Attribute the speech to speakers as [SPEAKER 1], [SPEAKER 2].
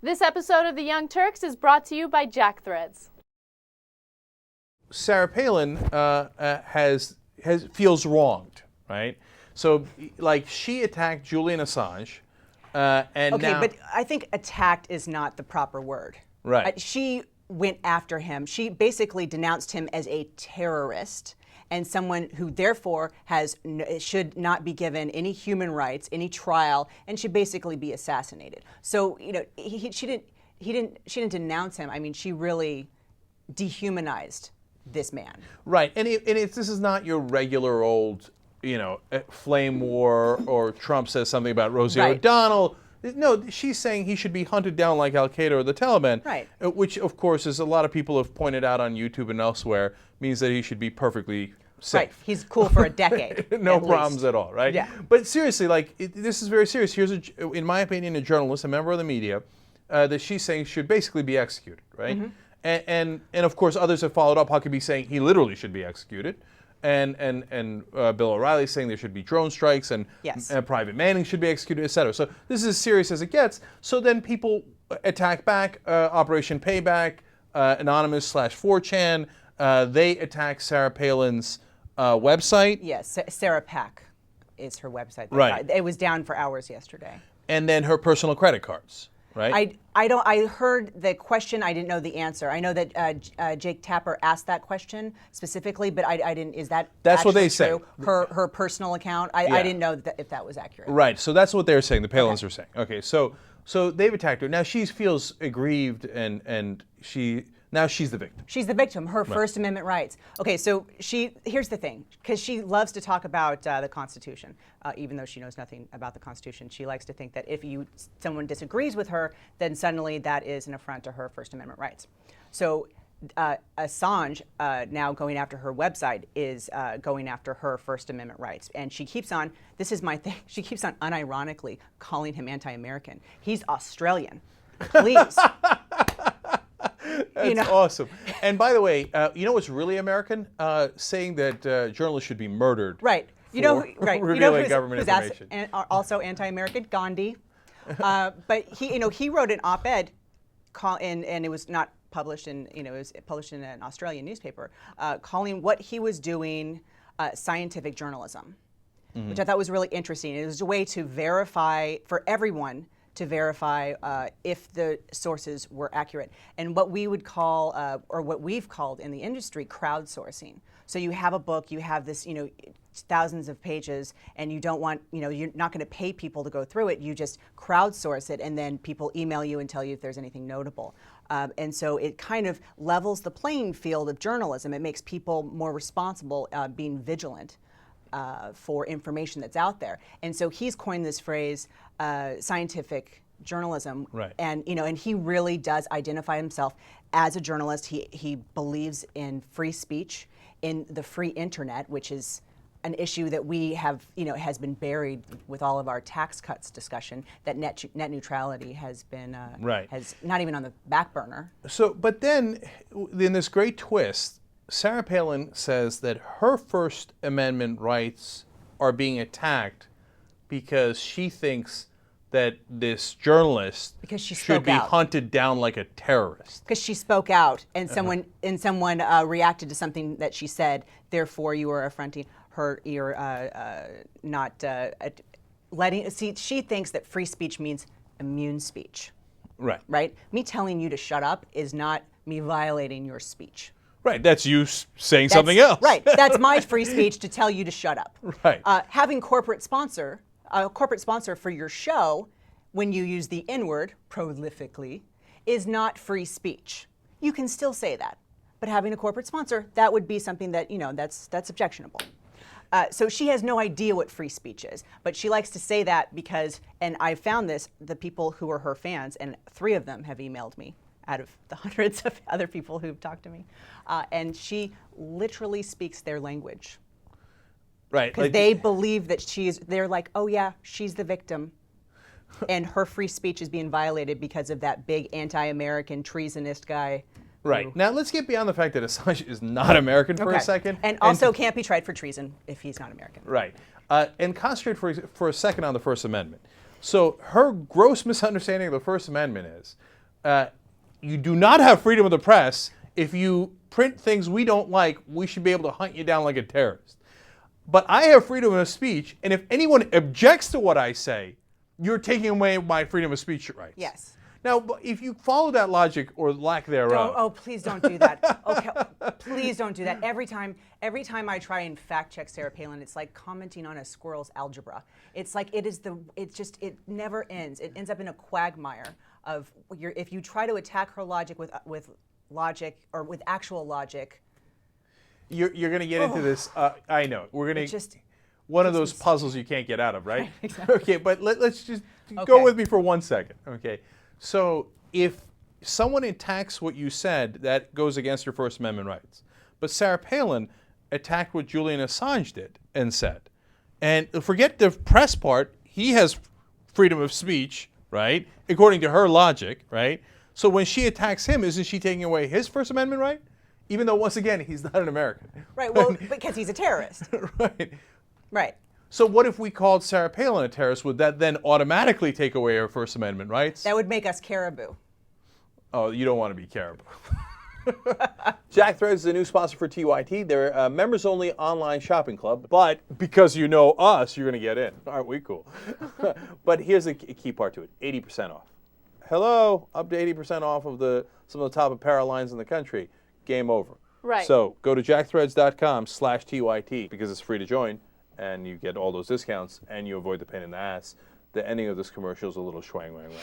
[SPEAKER 1] This episode of The Young Turks is brought to you by Jack Threads.
[SPEAKER 2] Sarah Palin feels wronged, right? So, like, she attacked Julian Assange, and
[SPEAKER 3] Okay,
[SPEAKER 2] now,
[SPEAKER 3] but I think attacked is not the proper word.
[SPEAKER 2] Right.
[SPEAKER 3] She went after him. She basically denounced him as a terrorist and someone who therefore should not be given any human rights, any trial, and should basically be assassinated. So, you know, she didn't denounce him. I mean, she really dehumanized this man.
[SPEAKER 2] right? And this is not your regular old, flame war, or Trump says something about Rosie
[SPEAKER 3] Right.
[SPEAKER 2] O'Donnell. No, she's saying he should be hunted down like Al Qaeda or the Taliban,
[SPEAKER 3] Right.
[SPEAKER 2] Which, of course, as a lot of people have pointed out on YouTube and elsewhere, means that he should be perfectly safe.
[SPEAKER 3] Right. He's cool for a decade.
[SPEAKER 2] No
[SPEAKER 3] at
[SPEAKER 2] problems
[SPEAKER 3] least.
[SPEAKER 2] at all, right?
[SPEAKER 3] Yeah.
[SPEAKER 2] But seriously, this is very serious. Here's, in my opinion, a journalist, a member of the media, that she's saying should basically be executed, right?
[SPEAKER 3] Mm-hmm.
[SPEAKER 2] And of course, others have followed up. Huckabee saying he literally should be executed, and Bill O'Reilly saying there should be drone strikes, and
[SPEAKER 3] Yes.
[SPEAKER 2] Private Manning should be executed, etc. So this is as serious as it gets. So then people attack back. Operation Payback, Anonymous/4chan. They attack Sarah Palin's website.
[SPEAKER 3] Yes, Sarah Pack is her website.
[SPEAKER 2] Right.
[SPEAKER 3] It was down for hours yesterday.
[SPEAKER 2] And then her personal credit cards, right?
[SPEAKER 3] I heard the question. I didn't know the answer. I know that Jake Tapper asked that question specifically, but I didn't. Is that
[SPEAKER 2] That's what
[SPEAKER 3] actually
[SPEAKER 2] they say.
[SPEAKER 3] true? Her personal account. I didn't know if that was accurate.
[SPEAKER 2] Right. So that's what they're saying. The Palins are saying. Okay. So they've attacked her. Now she feels aggrieved, and she's the victim.
[SPEAKER 3] She's the victim. Her First Amendment rights. Okay, so here's the thing, because she loves to talk about the Constitution, even though she knows nothing about the Constitution. She likes to think that if someone disagrees with her, then suddenly that is an affront to her First Amendment rights. So Assange, now going after her website, is going after her First Amendment rights. And she keeps on, this is my thing, she keeps on unironically calling him anti-American. He's Australian. Please.
[SPEAKER 2] That's awesome. And by the way, you know what's really American? Saying that journalists should be murdered.
[SPEAKER 3] Right.
[SPEAKER 2] Revealing government information.
[SPEAKER 3] Also anti-American, Gandhi. But he wrote an op-ed, and it was not published it was published in an Australian newspaper, calling what he was doing scientific journalism, which I thought was really interesting. It was a way to verify for everyone, to verify if the sources were accurate, and what we would call, or what we've called in the industry, crowdsourcing. So you have a book, you have this, thousands of pages, and you don't want, you're not going to pay people to go through it. You just crowdsource it, and then people email you and tell you if there's anything notable. And so it kind of levels the playing field of journalism. It makes people more responsible, being vigilant for information that's out there. And so he's coined this phrase, scientific journalism.
[SPEAKER 2] Right.
[SPEAKER 3] And he really does identify himself as a journalist. He believes in free speech, in the free internet, which is an issue that we have, has been buried with all of our tax cuts discussion, that net neutrality has been, has not even on the back burner.
[SPEAKER 2] So, but then, in this great twist, Sarah Palin says that her First Amendment rights are being attacked because she thinks that this journalist should be hunted down like a terrorist.
[SPEAKER 3] Because she spoke out, and someone reacted to something that she said. Therefore, you are affronting her. You're not letting. See, she thinks that free speech means immune speech.
[SPEAKER 2] Right.
[SPEAKER 3] Right. Me telling you to shut up is not me violating your speech.
[SPEAKER 2] Right, that's you saying something else.
[SPEAKER 3] Right, that's my free speech to tell you to shut up.
[SPEAKER 2] Right.
[SPEAKER 3] Having a corporate sponsor for your show, when you use the N-word prolifically, is not free speech. You can still say that, but having a corporate sponsor, that would be something that, that's objectionable. So she has no idea what free speech is, but she likes to say that because, and I found this, the people who are her fans, and 3 of them have emailed me out of the hundreds of other people who've talked to me, and she literally speaks their language.
[SPEAKER 2] Right.
[SPEAKER 3] Because they believe that they're like, oh yeah, she's the victim. And her free speech is being violated because of that big anti-American treasonist guy.
[SPEAKER 2] Right. Now let's get beyond the fact that Assange is not American for a second.
[SPEAKER 3] And also can't be tried for treason if he's not American.
[SPEAKER 2] Right. And concentrate for a second on the First Amendment. So her gross misunderstanding of the First Amendment is you do not have freedom of the press. If you print things we don't like, we should be able to hunt you down like a terrorist. But I have freedom of speech, and if anyone objects to what I say, you're taking away my freedom of speech rights.
[SPEAKER 3] Yes.
[SPEAKER 2] Now, if you follow that logic or lack thereof.
[SPEAKER 3] Oh, please don't do that. Okay, please don't do that. Every time I try and fact check Sarah Palin, it's like commenting on a squirrel's algebra. It's like it never ends. It ends up in a quagmire of if you try to attack her logic with logic or with actual logic.
[SPEAKER 2] You're going to get into this. I know. We're going to one of those puzzles you can't get out of, right? Exactly. Okay, but let's just go with me for 1 second. Okay. So if someone attacks what you said, that goes against your First Amendment rights. But Sarah Palin attacked what Julian Assange did and said. And forget the press part. He has freedom of speech, right? According to her logic, right? So when she attacks him, isn't she taking away his First Amendment right? Even though, once again, he's not an American.
[SPEAKER 3] Right, well, because he's a terrorist.
[SPEAKER 2] Right.
[SPEAKER 3] Right.
[SPEAKER 2] So what if we called Sarah Palin a terrorist? Would that then automatically take away her First Amendment rights?
[SPEAKER 3] That would make us caribou.
[SPEAKER 2] Oh, you don't want to be caribou. Jack Threads is a new sponsor for TYT. They're a members-only online shopping club, but because you know us, you're going to get in. Aren't we cool? But here's the key part to it, 80% off. Hello, up to 80% off of some of the top apparel lines in the country. Game over.
[SPEAKER 1] Right.
[SPEAKER 2] So go to jackthreads.com/TYT because it's free to join, and you get all those discounts, and you avoid the pain in the ass. The ending of this commercial is a little schwang wang wang.